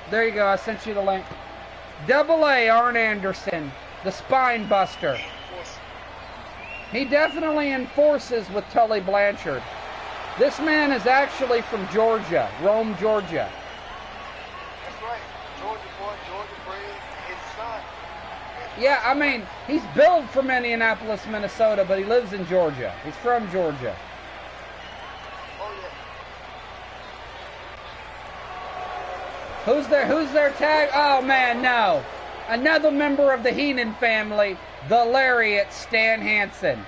There you go. I sent you the link. Double A, Arn Anderson, the spine buster. He definitely enforces with Tully Blanchard. This man is actually from Georgia, Rome, Georgia. That's right. Georgia boy, Georgia bred, his son. Yeah, I mean, he's billed from Indianapolis, Minnesota, but he lives in Georgia. He's from Georgia. Oh, yeah. Who's their tag? Oh, man, no. Another member of the Heenan family, the Lariat, Stan Hansen.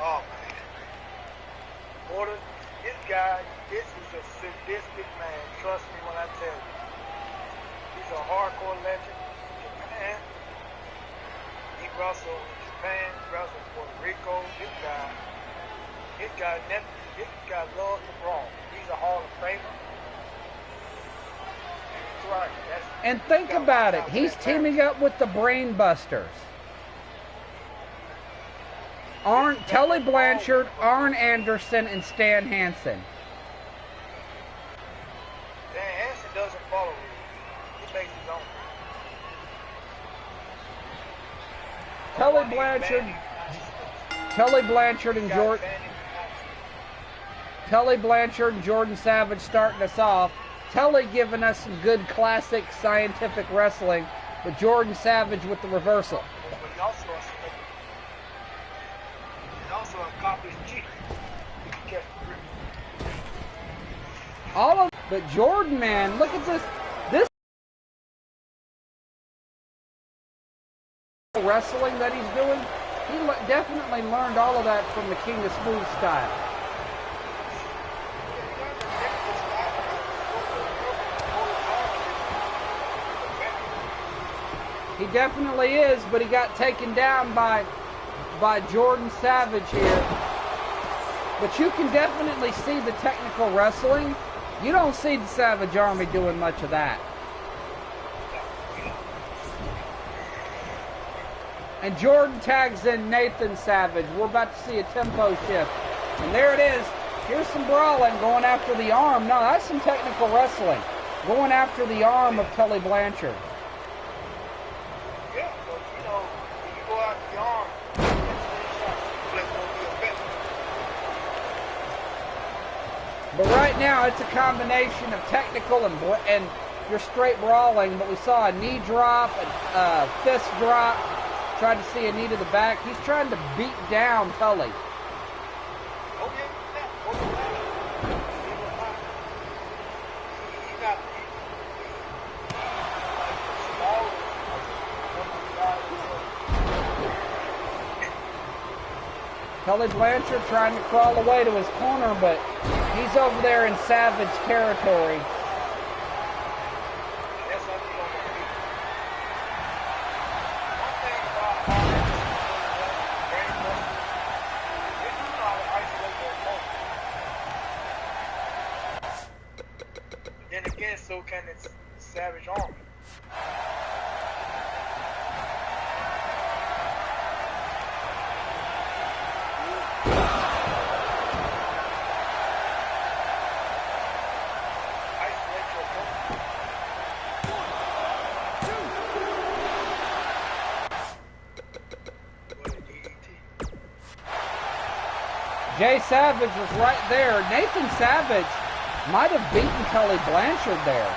Oh, man. Order, this guy, this is a sadistic man. Trust me when I tell you. He's a hardcore legend in Japan. He wrestled in Japan, wrestled in Puerto Rico. This guy loves to brawl. He's a Hall of Famer. That's right. And think about it. He's teaming up with the Brain Busters. Tully Blanchard, Arn Anderson, and Stan Hansen. Stan Hansen doesn't follow rules. He makes his own. Tully Blanchard and Jordan Savage starting us off. Tully giving us some good classic scientific wrestling, but Jordan Savage with the reversal. He also accomplished cheating. But Jordan, man, look at this. This wrestling that he's doing, he definitely learned all of that from the King of Smooth style. He definitely is, but he got taken down by Jordan Savage here. But you can definitely see the technical wrestling. You don't see the Savage Army doing much of that. And Jordan tags in Nathan Savage. We're about to see a tempo shift. And there it is. Here's some brawling going after the arm. No, that's some technical wrestling. Going after the arm of Tully Blanchard. Yeah, but you know, when you go after the arm, but right now, it's a combination of technical and your straight brawling. But we saw a knee drop, a fist drop. Tried to see a knee to the back. He's trying to beat down Tully. Oh, yeah. Tully Blanchard trying to crawl away to his corner, but he's over there in Savage territory. Then again, so can its Savage Army. Jay Savage was right there. Nathan Savage might have beaten Tully Blanchard there.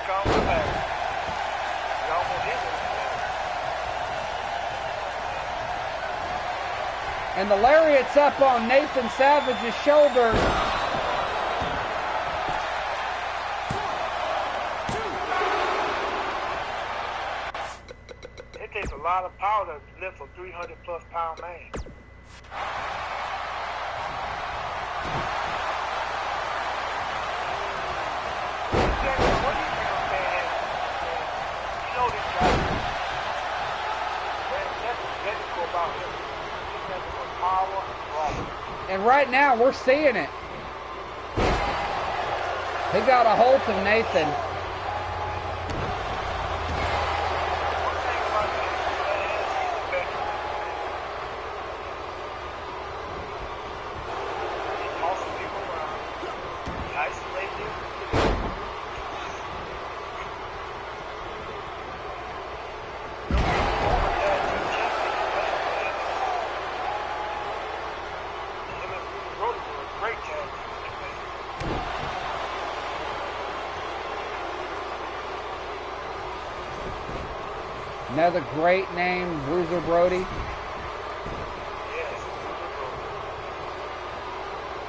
comes the back. He almost hit it. And the lariat's up on Nathan Savage's shoulder. It takes a lot of power to lift a 300+ pound man. What do you think I'm saying? You know this guy. That's technical about him. He's nothing but power and raw. And right now, we're seeing it. He got a hold of Nathan. One thing about him is he's a veteran. He tosses people around. He isolates them. Another great name, Bruiser Brody. Yes.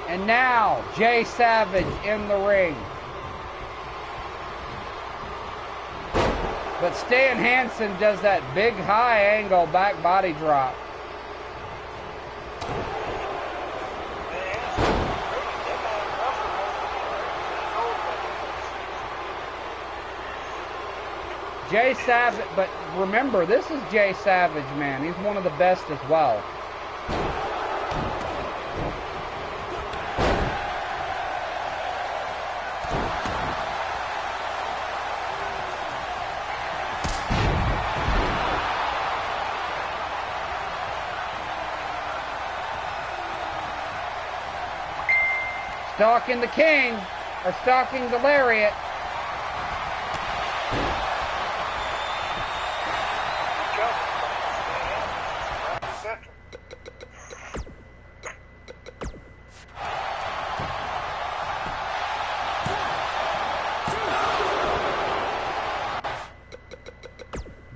And now, Jay Savage in the ring. But Stan Hansen does that big high angle back body drop. Jay Savage, but remember, this is Jay Savage, man. He's one of the best as well. Stalking the king, or stalking the lariat.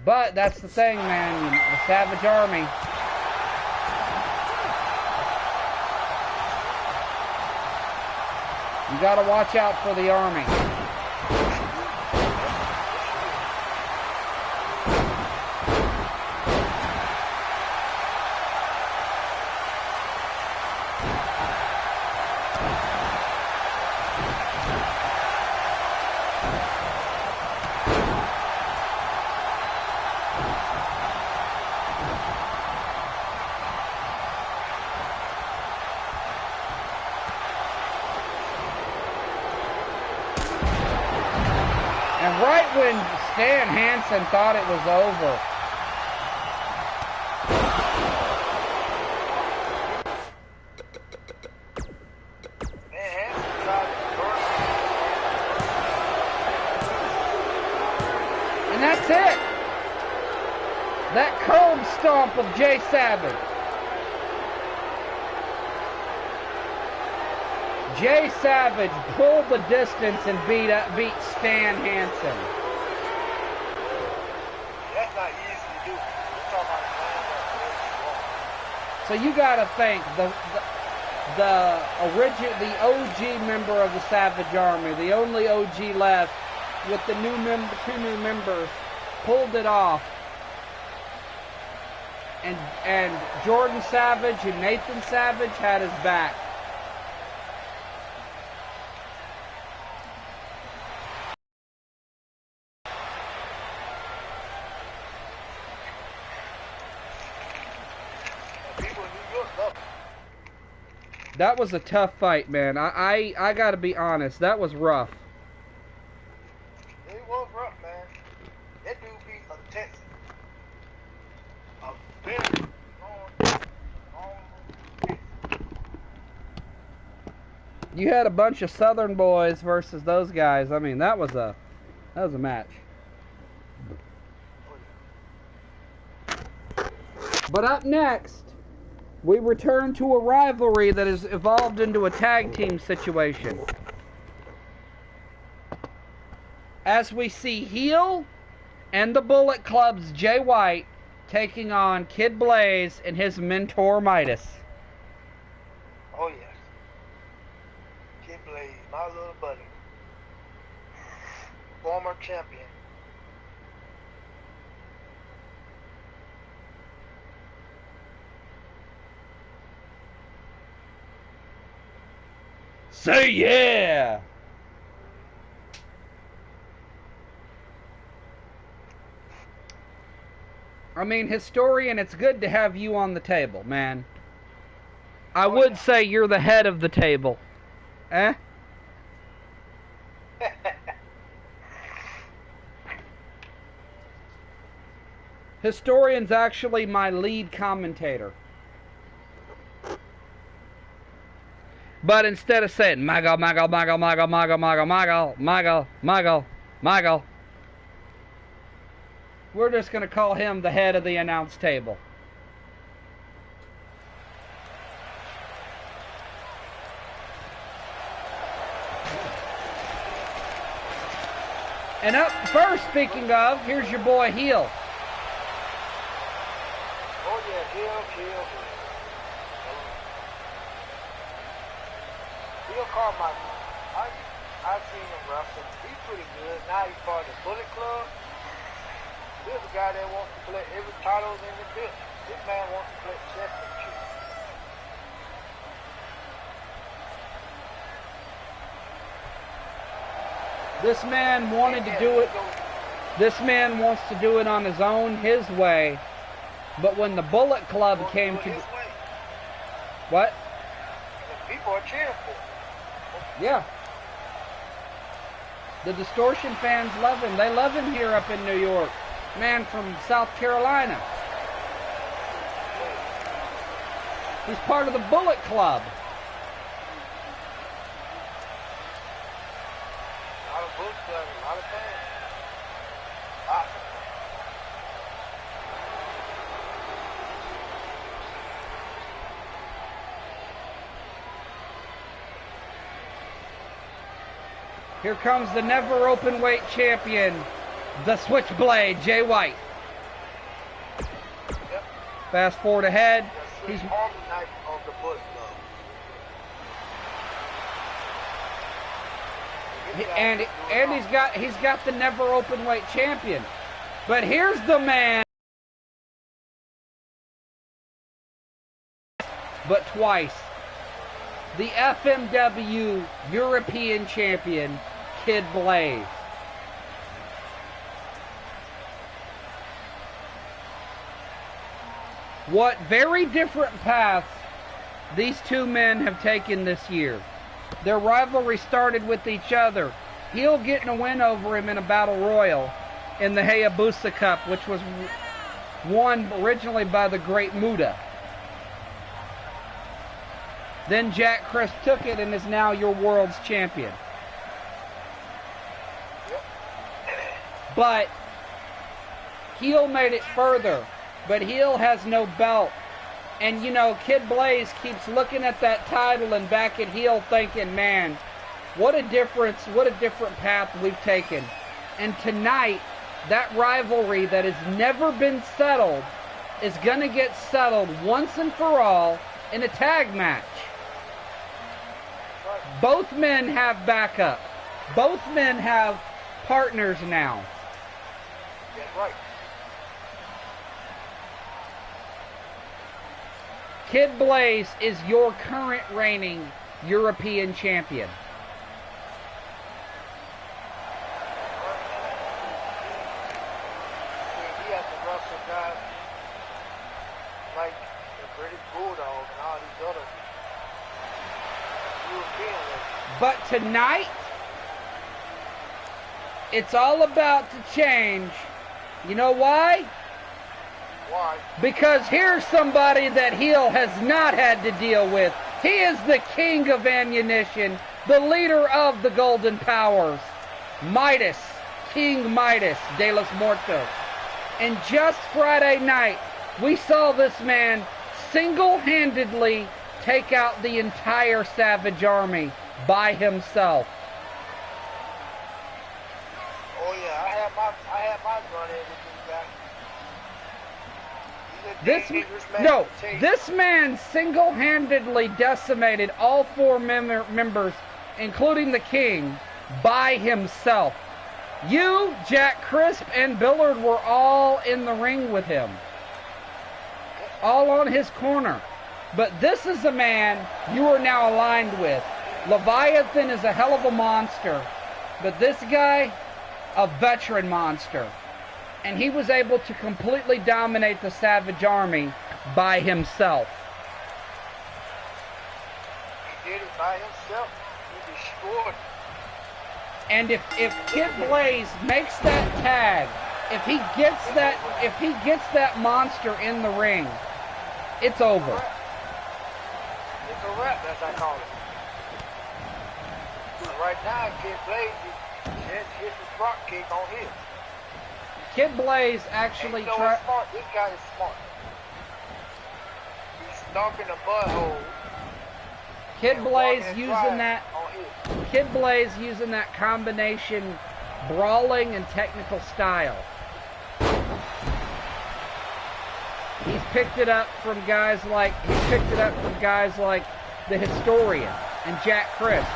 But that's the thing, man, the Savage Army. You gotta watch out for the Army. And right when Stan Hansen thought it was over, and that's it. That curb stomp of Jay Savage. Jay Savage pulled the distance and beat Stan Hansen. That's not easy to do. We're talking about a man that's So you got to think the OG member of the Savage Army, the only OG left, with the two new members, pulled it off. And Jordan Savage and Nathan Savage had his back. That was a tough fight, man. I gotta be honest, that was rough. It was rough, man. That dude beat a Texan. A very long. You had a bunch of Southern boys versus those guys. I mean, that was a match. But up next, we return to a rivalry that has evolved into a tag team situation. as we see Heel and the Bullet Club's Jay White taking on Kid Blaze and his mentor Midas. Oh yes. Kid Blaze, my little buddy. Former champion. Say yeah! I mean, historian, it's good to have you on the table, man. I would say you're the head of the table. Eh? Historian's actually my lead commentator. But instead of saying, Mago, Mago, Mago, Mago, Mago, Mago, Mago, Mago, Mago, Mago, we're just going to call him the head of the announce table. And up first, speaking of, here's your boy Heel. Oh yeah, Heel. Heel Carmichael. I've seen him wrestle. He's pretty good. Now he's part of the Bullet Club. Here's a guy that wants to collect every title in the business. This man wants to collect championship. This man wanted to do it. This man wants to do it on his own, his way. But when the Bullet Club came to... What? People are cheering for him. Yeah. The Distortion fans love him. They love him here up in New York. Man from South Carolina. He's part of the Bullet Club. A lot of Bullet Club, a lot of fans. Here comes the never open weight champion, the Switchblade, Jay White. Yep. Fast forward ahead. He's Army Knight of the Bullet Club. And he's got the never open weight champion. But here's the man, but twice, the FMW European champion, Kid Blaze. What very different paths these two men have taken this year. Their rivalry started with each other. Heel getting a win over him in a battle royal in the Hayabusa Cup, which was won originally by the Great Muta. Then Jack Chris took it and is now your world's champion. But Heel made it further. But Heel has no belt. And, you know, Kid Blaze keeps looking at that title and back at Heel thinking, man, what a difference, what a different path we've taken. And tonight, that rivalry that has never been settled is going to get settled once and for all in a tag match. Both men have backup. Both men have partners now. That's right. Kid Blaze is your current reigning European champion. He has to wrestle guys like the British Bulldog and all these other European legends. But tonight, it's all about to change. You know why? Why? Because here's somebody that Heel has not had to deal with. He is the king of ammunition, the leader of the Golden Powers, Midas, King Midas de los Muertos. And just Friday night, we saw this man single-handedly take out the entire Savage Army by himself. had my run in with this guy. This man single-handedly decimated all 4 members, including the King, by himself. You, Jack Crisp, and Billard were all in the ring with him. All on his corner. But this is a man you are now aligned with. Leviathan is a hell of a monster. But this guy, a veteran monster. And he was able to completely dominate the Savage Army by himself. He did it by himself. He destroyed. And if Kid Blaze makes that tag, if he gets that monster in the ring, it's over. It's a wrap, as I call it. But right now, Kid Blaze is his drop kick on him. Kid Blaze actually tried. This guy is smart. He's stomping the butthole. Kid Blaze using that combination brawling and technical style. He's picked it up from guys like the Historian and Jack Crisp.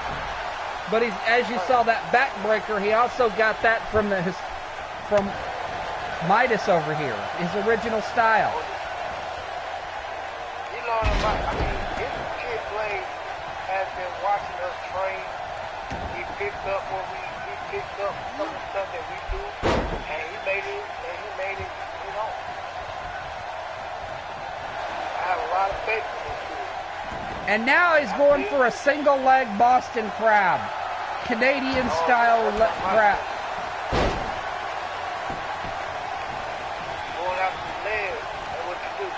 But as you saw that backbreaker, he also got that from Midas over here, his original style. He learned about, his Kid Blaze has been watching us train. He picked up some of the stuff that we do, and he made it, I have a lot of faith in this dude. And now he's going for a single leg Boston Crab. Canadian style crab. Going out the leg, that's what you do.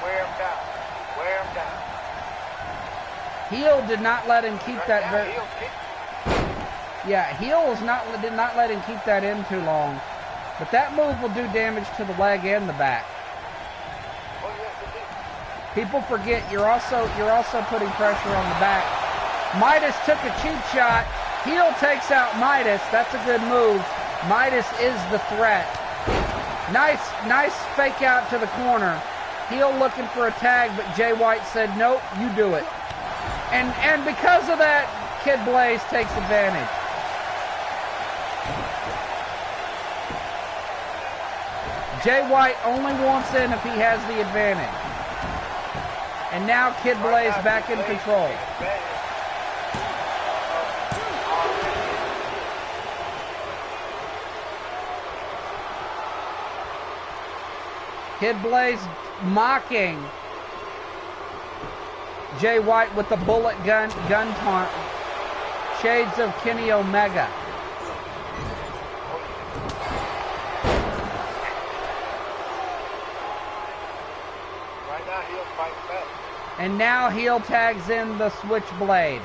Wear him down. Heel did not let him keep that very. Yeah, heel did not let him keep that in too long. But that move will do damage to the leg and the back. Oh yes, it did. People forget you're also putting pressure on the back. Midas took a cheap shot. Heel takes out Midas. That's a good move. Midas is the threat. Nice fake out to the corner. Heel looking for a tag, but Jay White said, nope, you do it. And because of that, Kid Blaze takes advantage. Jay White only wants in if he has the advantage. And now Kid Blaze back in control. Kid Blaze mocking Jay White with the bullet gun taunt. Shades of Kenny Omega. Right now he'll fight back. And now heel tags in the Switchblade.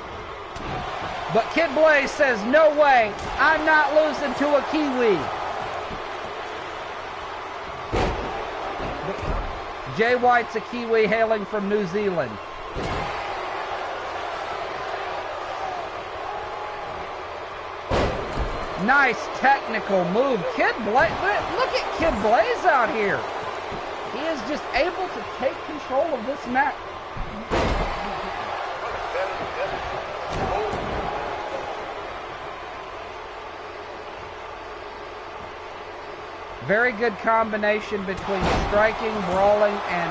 But Kid Blaze says, no way, I'm not losing to a Kiwi. Jay White's a Kiwi hailing from New Zealand. Nice technical move. Kid Blaze, look at Kid Blaze out here. He is just able to take control of this match. Very good combination between striking, brawling, and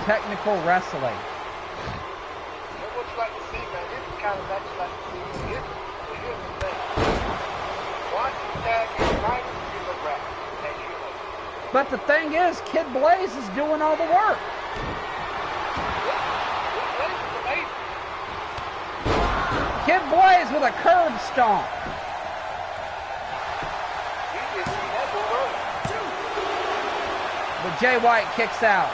technical wrestling. What would you like to see, man? This is kind of match you like to see. Here's the thing. Once you tag in right, you look right. But the thing is, Kid Blaze is doing all the work. Kid Blaze with a curb stomp. But Jay White kicks out.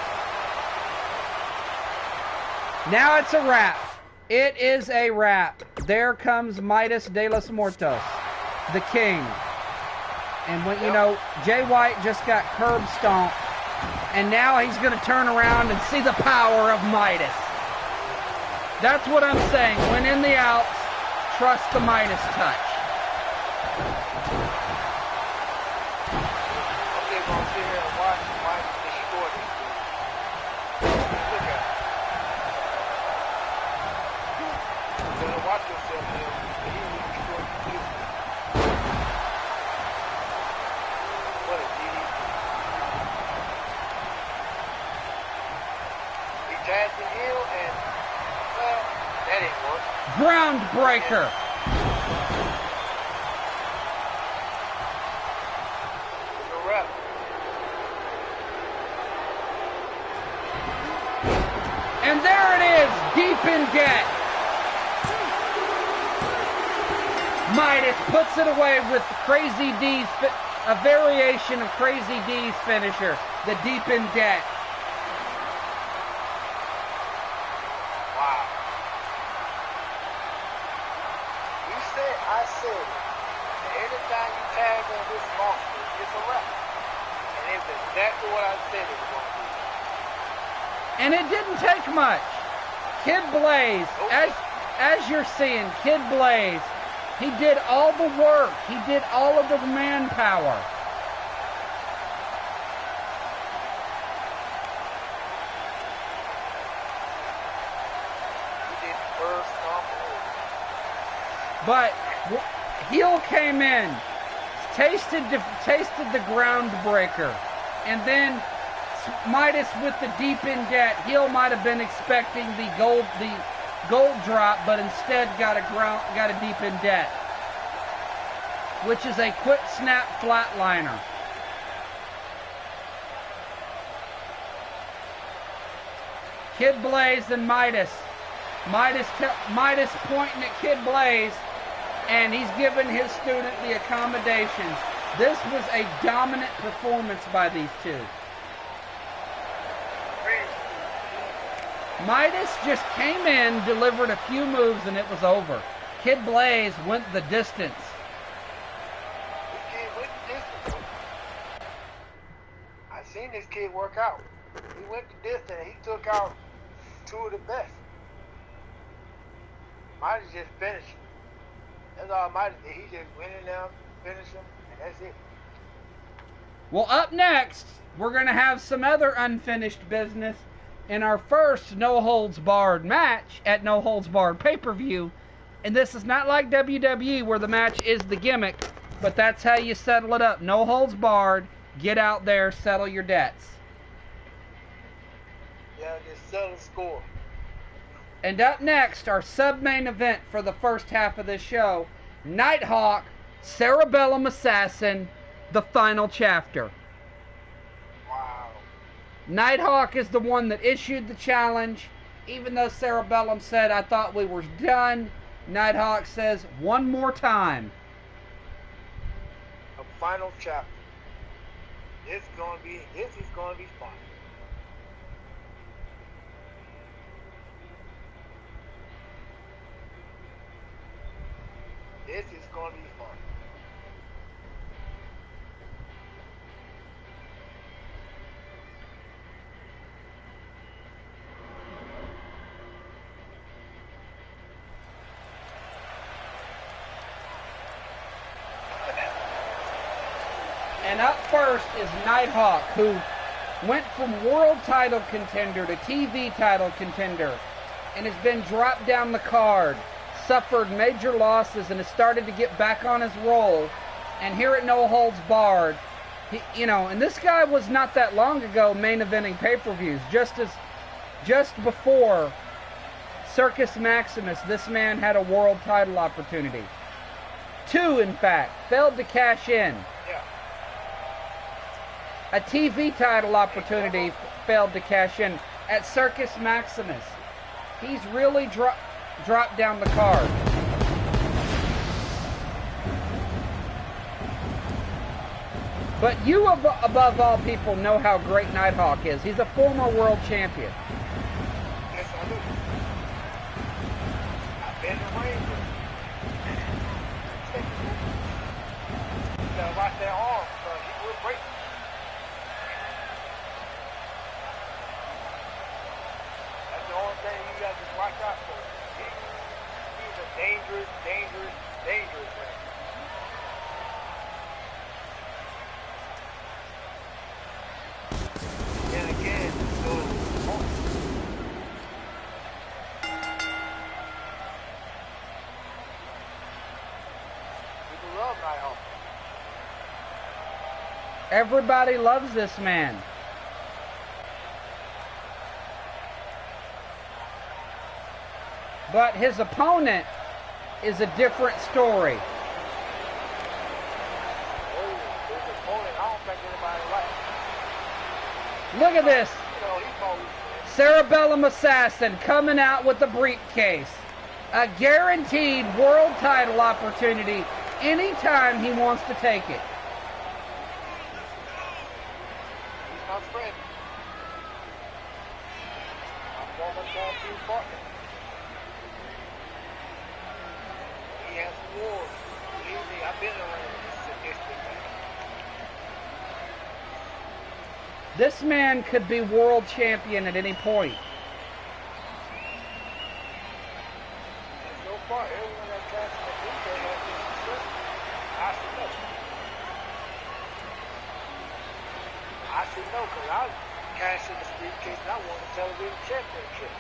Now it's a wrap. It is a wrap. There comes Midas de los Muertos, the king. And when you know, Jay White just got curb stomped, and now he's going to turn around and see the power of Midas. That's what I'm saying. When in the Alps, trust the Midas touch. breaker. And there it is, deep in debt. Midas puts it away with Crazy D's, a variation of Crazy D's finisher, the deep in debt. Wow. I said, anytime you tag on this monster, it's a wrap. And it's exactly what I said it was going to be. And it didn't take much. Kid Blaze, as you're seeing, Kid Blaze, he did all the work. He did all of the manpower. He did first But Heel came in, tasted the groundbreaker, and then Midas with the deep in debt. Heel might have been expecting the gold drop, but instead got a deep in debt, which is a quick snap flatliner. Kid Blaze and Midas. Midas pointing at Kid Blaze, and he's giving his student the accommodations. This was a dominant performance by these two. Midas just came in, delivered a few moves, and it was over. Kid Blaze went the distance. This kid went the distance. I seen this kid work out. He went the distance. He took out two of the best. Midas just finished him. That's all Midas did. He just went in there, finished him, and that's it. Well, up next, we're going to have some other unfinished business in our first No Holds Barred match at No Holds Barred pay-per-view. And this is not like WWE where the match is the gimmick, but that's how you settle it up. No Holds Barred, get out there, settle your debts. Yeah, just settle the score. And up next, our sub-main event for the first half of this show, Nighthawk, Cerebellum Assassin, the final chapter. Wow. Nighthawk is the one that issued the challenge. Even though Cerebellum said, I thought we were done, Nighthawk says, one more time. A final chapter. This is gonna be fun. This is gonna be fun. And up first is Nighthawk, who went from world title contender to TV title contender and has been dropped down the card, suffered major losses, and has started to get back on his roll. And here at No Holds Barred, and this guy was not that long ago main eventing pay-per-views. Just before Circus Maximus, this man had a world title opportunity. 2, in fact, failed to cash in. Yeah. A TV title opportunity failed to cash in at Circus Maximus. He's really dropped down the card. But you, above all people, know how great Nighthawk is. He's a former world champion. Yes, I do. I've been in the ring with him. You gotta watch that arm, so he will break. That's the only thing you gotta just watch out for. He's a dangerous man. And again, so people love Nighthawk. Everybody loves this man. But his opponent is a different story. Look at this. Cerebellum Assassin coming out with the briefcase. A guaranteed world title opportunity anytime he wants to take it. He's my friend. I'm former tag team partner. He has wars. Believe me, I've been around this sadistic man. This man could be world champion at any point. And so far, everyone that cashed in the briefcase has been successful. I should know. I should know because I cashed in this briefcase and I won the television championship.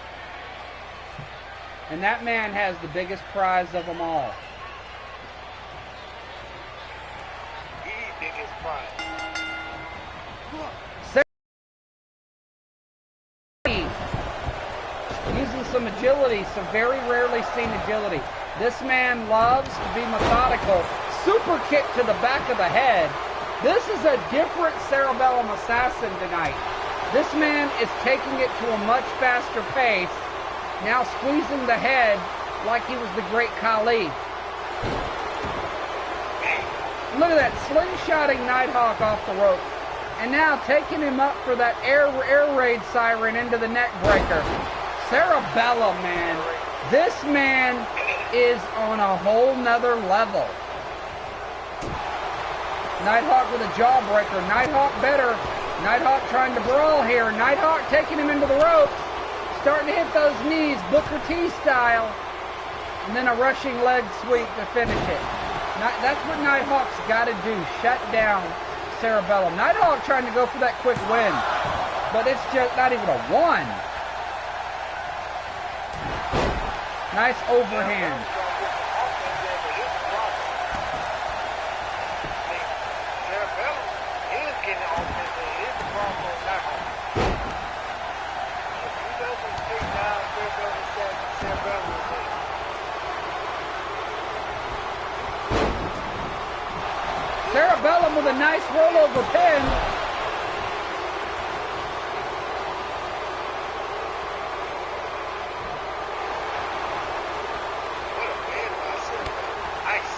And that man has the biggest prize of them all. The biggest prize. Using some agility, some very rarely seen agility. This man loves to be methodical. Super kick to the back of the head. This is a different Cerebellum Assassin tonight. This man is taking it to a much faster pace. Now squeezing the head like he was the great Khali. Look at that, slingshotting Nighthawk off the rope. And now taking him up for that air raid siren into the neck breaker. Cerebellum, man. This man is on a whole nother level. Nighthawk with a jawbreaker. Nighthawk better. Nighthawk trying to brawl here. Nighthawk taking him into the ropes. Starting to hit those knees, Booker T style. And then a rushing leg sweep to finish it. That's what Nighthawk's got to do. Shut down Cerebellum. Nighthawk trying to go for that quick win. But it's just not even a one. Nice overhand. Cerebellum is getting offense. Here's the problem with Nighthawk. If he doesn't take down Cerebellum will win. Cerebellum with a nice rollover pin. What a win by Cerebellum. Nice.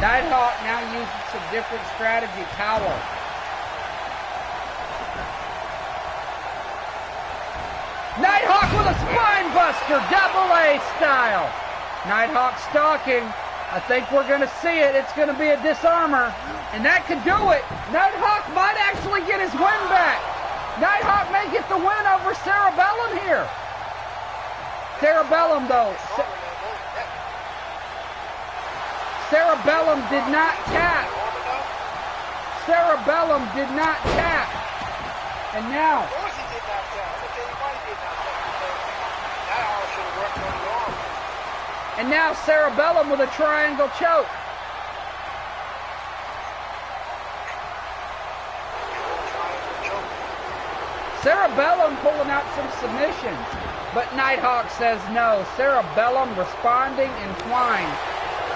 Nighthawk now using some different strategy. Tower. Nighthawk with a spine buster. Double A style. Nighthawk stalking. I think we're going to see it. It's going to be a disarmer. And that could do it. Nighthawk might actually get his win back. Nighthawk may get the win over Cerebellum here. Cerebellum, though. Cerebellum did not tap. Cerebellum did not tap. And now. Of course he did not tap. I'll tell you why he did not tap. Nighthawk should have worked on the arm. And now Cerebellum with a triangle choke. Cerebellum pulling out some submissions, but Nighthawk says no. Cerebellum responding in twine.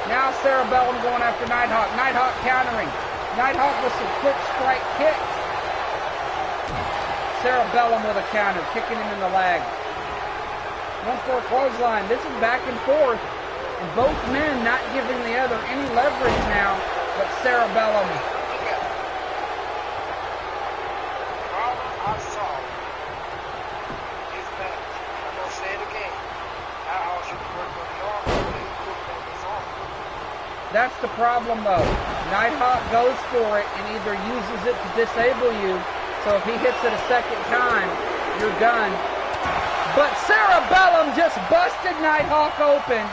Now Cerebellum going after Nighthawk. Nighthawk countering. Nighthawk with some quick strike kicks. Cerebellum with a counter, kicking him in the leg. 1-4 clothesline. This is back and forth. And both men not giving the other any leverage now, but Cerebellum. I saw his match. I'm going to say it again. Nighthawk should have worked on the arm. He couldn't on his arm. That's the problem, though. Nighthawk goes for it and either uses it to disable you, so if he hits it a second time, you're done. But Cerebellum just busted Nighthawk open,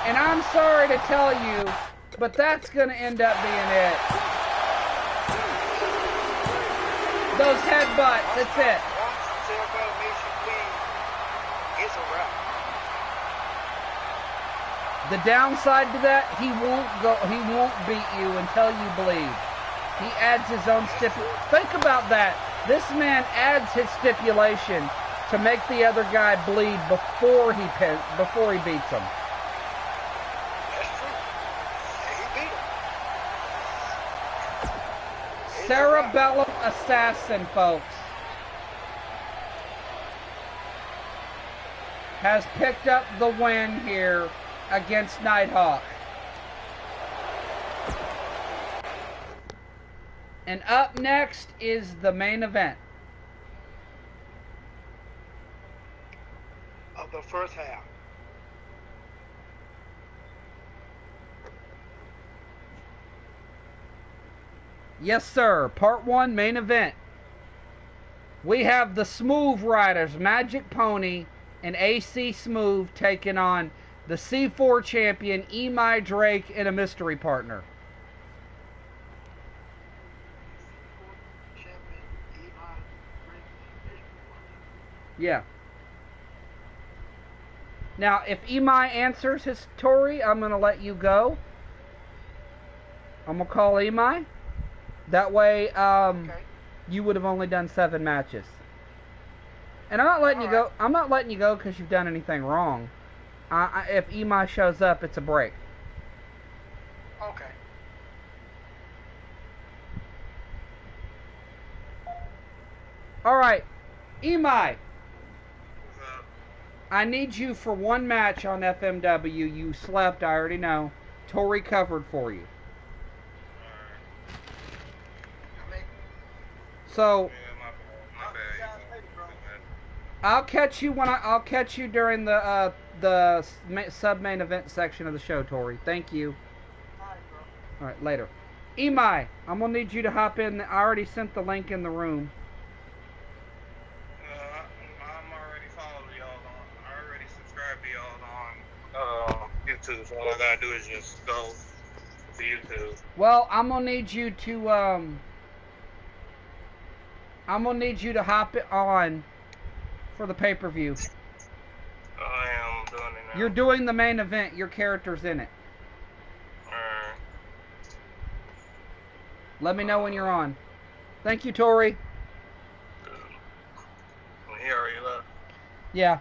and I'm sorry to tell you, but that's going to end up being it. Those headbutts, that's it. Once Cerebellum makes you bleed, it's a wrap. The downside to that, he won't beat you until you bleed. He adds his own stipulation. Think about that. This man adds his stipulation to make the other guy bleed before he beats him. That's true. And he beat him. Cerebellum Assassin, folks, has picked up the win here against Nighthawk. And up next is the main event Of the first half. Yes, sir. Part 1, main event. We have the Smooth Riders, Magic Pony, and AC Smooth taking on the C4 champion, Emai Drake, and a mystery partner. Yeah. Now, if Emai answers his Tori, I'm going to let you go. I'm going to call Emai. That way, Okay. you would have only done 7 matches. And I'm not letting you go. I'm not letting you go because you've done anything wrong. If Emai shows up, it's a break. Okay. All right, Emai. I need you for 1 match on FMW. You slept, I already know. Tori covered for you. So I'll catch you during the sub main event section of the show, Tori. Thank you. All right, later. Emai, I'm gonna need you to hop in. I already sent the link in the room. I'm already following y'all on. I already subscribed to y'all on YouTube. So all I gotta do is just go to YouTube. Well, I'm gonna need you to hop it on for the pay-per-view. I am doing it now. You're doing the main event. Your character's in it. Alright. Let me know when you're on. Thank you, Tori. He already left. Yeah.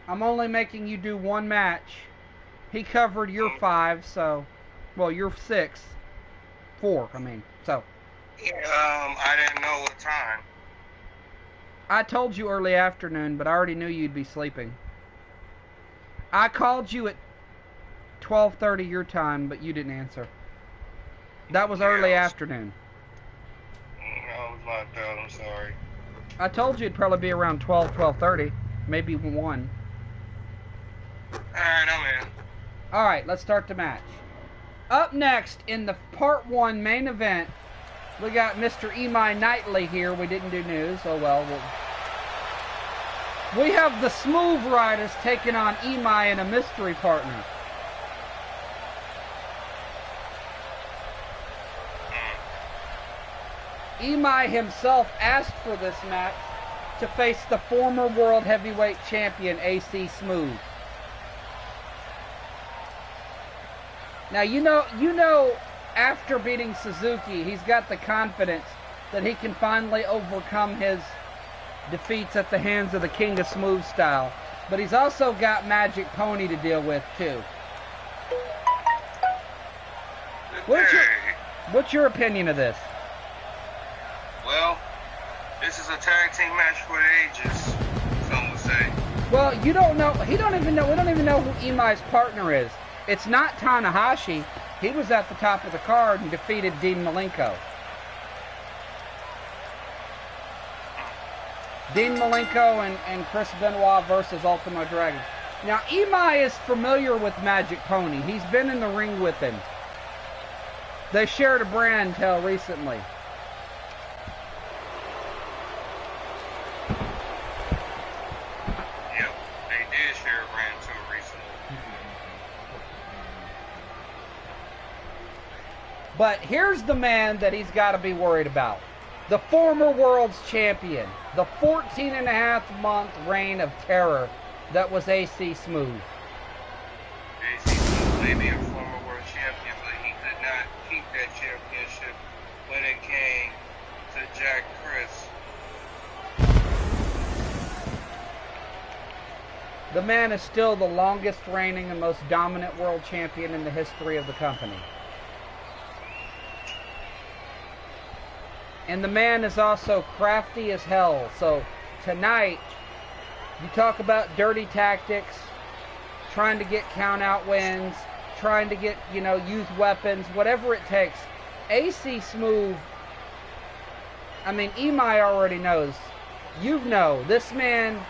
I'm only making you do 1 match. He covered your 5, so... Well, your 6. 4, I mean. So... Yeah, I didn't know what time. I told you early afternoon, but I already knew you'd be sleeping. I called you at 12:30 your time, but you didn't answer. That was early afternoon. That was my bad, I'm sorry. I told you it'd probably be around 12:30, maybe 1. Alright, I'm in. Alright, let's start the match. Up next, in the Part 1 main event, we got Mr. Emai Knightley here. We didn't do news. Oh well. We have the Smooth Riders taking on Emai and a mystery partner. Emai himself asked for this match to face the former World Heavyweight Champion, AC Smooth. Now, you know, after beating Suzuki, he's got the confidence that he can finally overcome his defeats at the hands of the King of Smooth style. But he's also got Magic Pony to deal with, too. What's your opinion of this? Well, this is a tag team match for the ages, some would say. Well, you don't know. We don't even know who Emai's partner is. It's not Tanahashi. He was at the top of the card and defeated Dean Malenko. Dean Malenko and Chris Benoit versus Ultimo Dragon. Now, Emai is familiar with Magic Pony. He's been in the ring with him. They shared a brand till recently. Yep, they did share a brand too recently. But here's the man that he's got to be worried about. The former world's champion. The 14.5-month reign of terror that was AC Smooth. AC Smooth may be a former world champion, but he could not keep that championship when it came to Jack Chris. The man is still the longest reigning and most dominant world champion in the history of the company. And the man is also crafty as hell. So tonight, you talk about dirty tactics, trying to get count-out wins, trying to get, use weapons, whatever it takes. AC Smooth, Imai already knows. You know, this man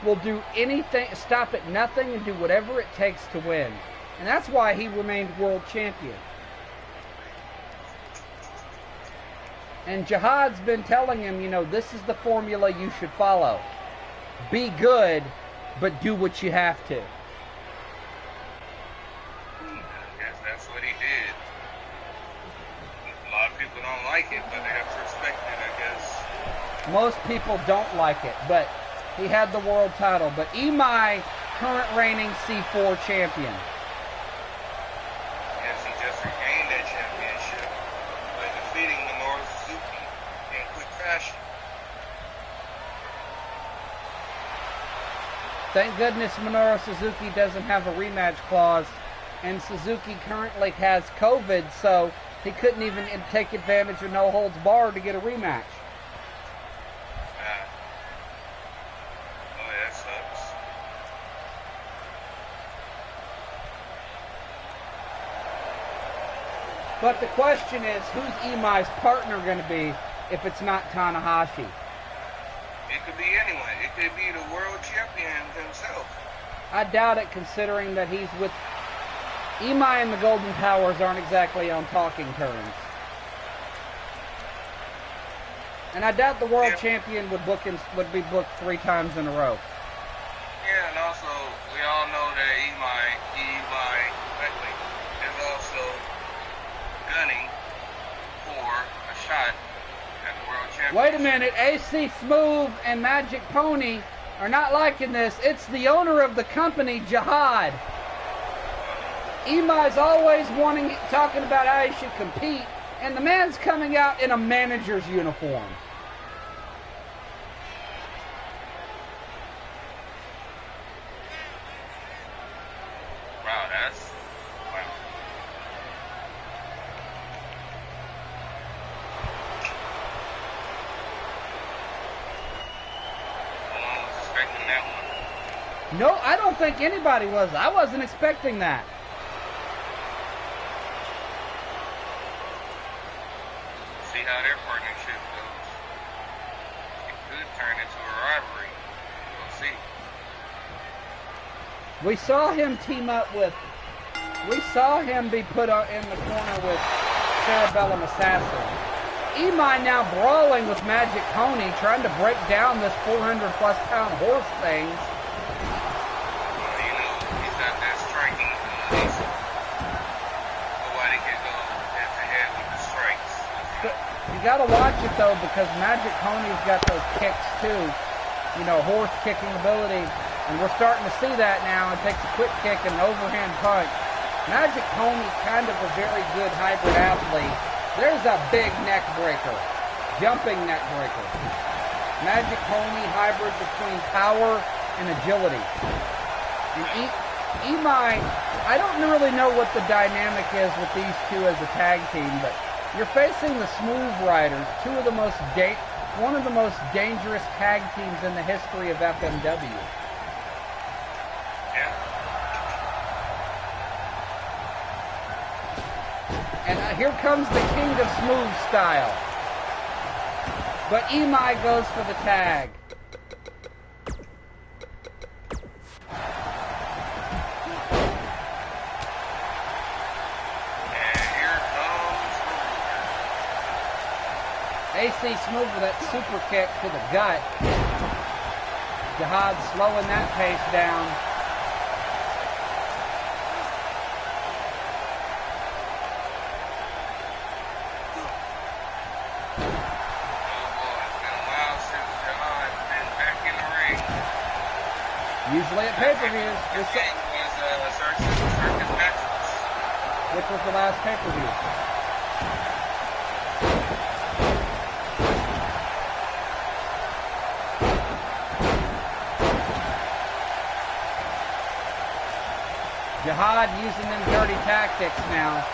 will do anything, stop at nothing, and do whatever it takes to win. And that's why he remained world champion. And Jihad's been telling him, this is the formula you should follow. Be good, but do what you have to. I guess that's what he did. A lot of people don't like it, but they have to respect it, I guess. Most people don't like it, but he had the world title. But Imai, current reigning C4 champion. Yes, he just regained that championship by defeating Minoru Suzuki in quick fashion. Thank goodness Minoru Suzuki doesn't have a rematch clause, and Suzuki currently has COVID, so he couldn't even take advantage of no holds barred to get a rematch. Oh, that sucks. But the question is, who's Imai's partner going to be if it's not Tanahashi? It could be anyone. It could be the world champion himself. I doubt it, considering that he's with... Imai and the Golden Powers aren't exactly on talking terms. And I doubt the world champion would be booked 3 times in a row. Yeah, and also, we all know that Imai Beckley is also gunning for a shot at the world championship. Wait a minute, AC Smooth and Magic Pony are not liking this. It's the owner of the company, Jihad. Imai's always talking about how he should compete, and the man's coming out in a manager's uniform. Wow, that's... Wow. No one was expecting that one. No, I don't think anybody was. I wasn't expecting that. See how their partnership goes. It could turn into a rivalry. We'll see. We saw him team up with... We saw him be put in the corner with Cerebellum Assassin. Imai now brawling with Magic Pony, trying to break down this 400-plus pound horse thing. He's got that striking ability, so nobody can go head-to-head with the strikes. But you gotta watch it though, because Magic Pony's got those kicks too. Horse kicking ability. And we're starting to see that now. It takes a quick kick and an overhand punch. Magic Pony, kind of a very good hybrid athlete. There's a big neck breaker. Jumping neck breaker. Magic Pony hybrid between power and agility. And Imai, I don't really know what the dynamic is with these two as a tag team, but you're facing the Smooth Riders, one of the most dangerous tag teams in the history of FMW. And here comes the King of Smooth style. But Imai goes for the tag. And here comes AC Smooth with that super kick to the gut. Jihad slowing that pace down. Usually at pay-per-views. Which was the last pay-per-view? Jihad using them dirty tactics now.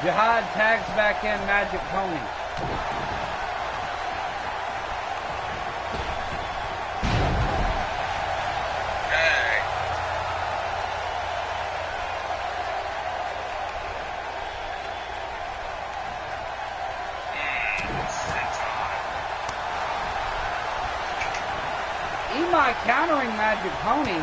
Jihad tags back in Magic Pony. Imai countering Magic Pony.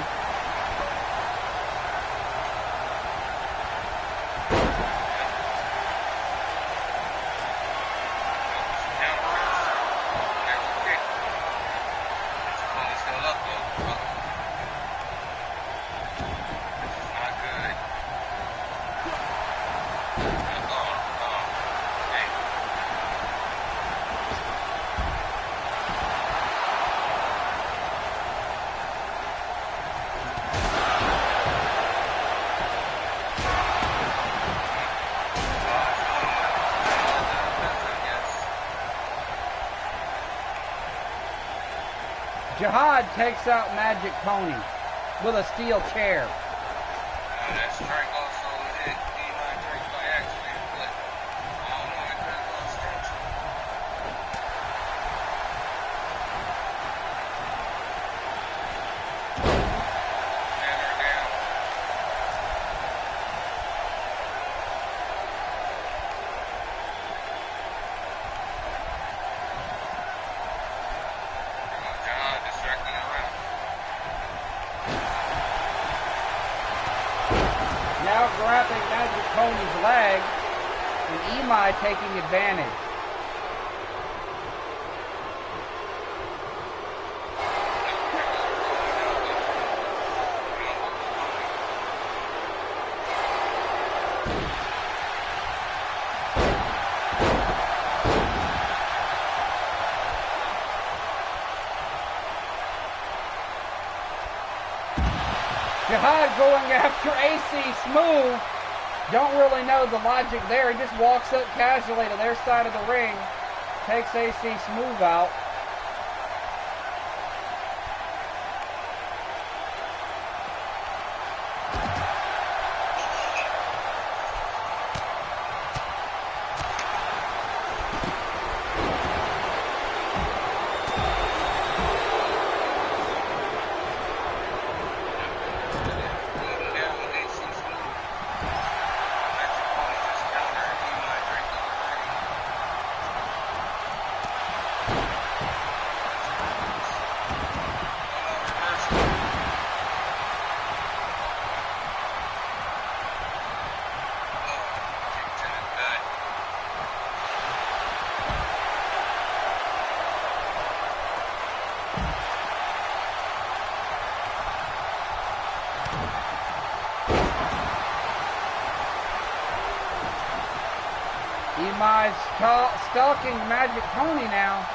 Jihad takes out Magic Pony with a steel chair. That strike also hit D9 Drake by accident, but I don't know, it could have lost tension. And her down. John distracting around. Now grabbing Magic Pony's leg, and Imai taking advantage. Jihad going after AC Smooth. Don't really know the logic there. He just walks up casually to their side of the ring, takes AC Smooth out. Imai's stalking Magic Pony now.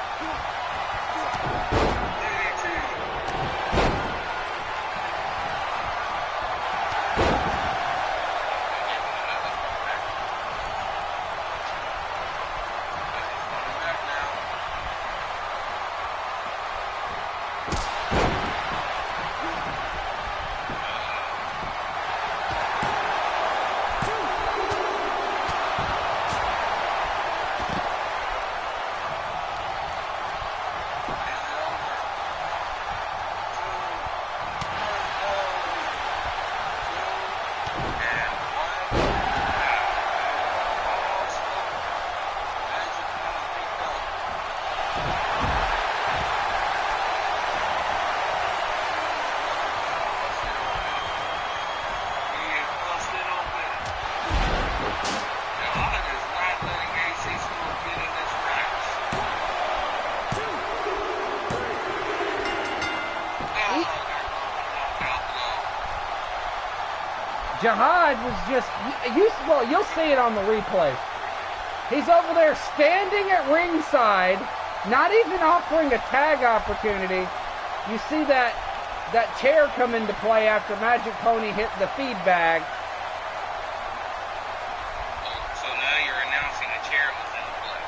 Jihad was just, well, you'll see it on the replay. He's over there standing at ringside, not even offering a tag opportunity. You see that that chair come into play after Magic Pony hit the feed bag. So now you're announcing the chair was in play.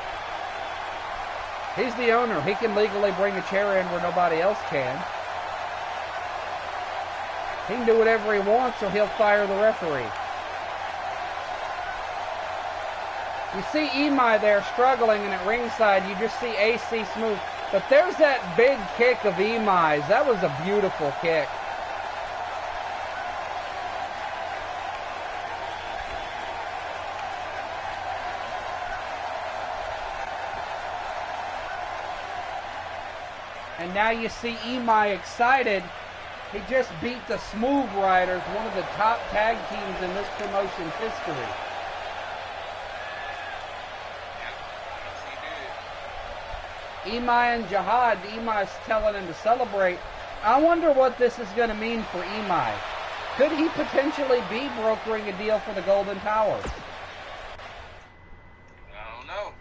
He's the owner. He can legally bring a chair in where nobody else can. He can do whatever he wants or he'll fire the referee. You see Imai there struggling, and at ringside you just see AC Smooth. But there's that big kick of Imai's. That was a beautiful kick. And now you see Imai excited. He just beat the Smooth Riders, one of the top tag teams in this promotion's history. Imai and Jihad, Imai's telling him to celebrate. I wonder what this is going to mean for Imai. Could he potentially be brokering a deal for the Golden Powers? I don't know.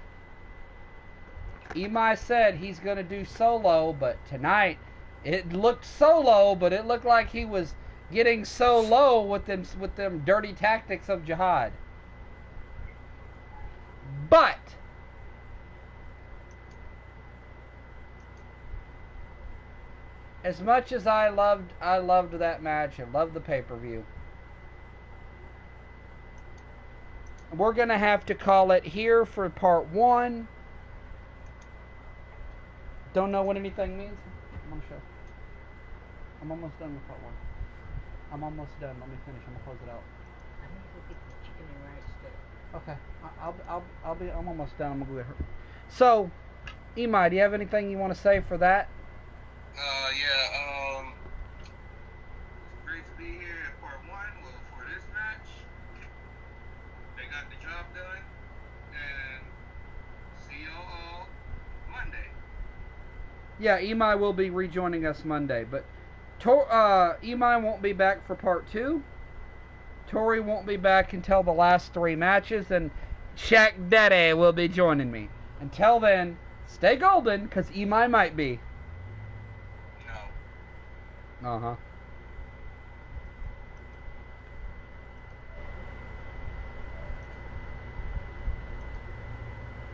Imai said he's going to do solo, but tonight it looked solo, but it looked like he was getting so low with them dirty tactics of Jihad. But as much as I loved that match, I loved the pay-per-view, we're going to have to call it here for part 1. Don't know what anything means? I'm on the show. I'm almost done with part 1. I'm almost done. Let me finish. I'm going to close it out. I need to go get the chicken and rice stuff. Okay. I'm almost done. I'm going to go get her. So, Imai, do you have anything you want to say for that? Yeah, great to be here at part 1 for this match. They got the job done, and see y'all Monday. Yeah, Imai will be rejoining us Monday, but Imai won't be back for part 2. Tori won't be back until the last 3 matches, and Shaq Daddy will be joining me. Until then, stay golden, because Imai might be. No. Uh-huh.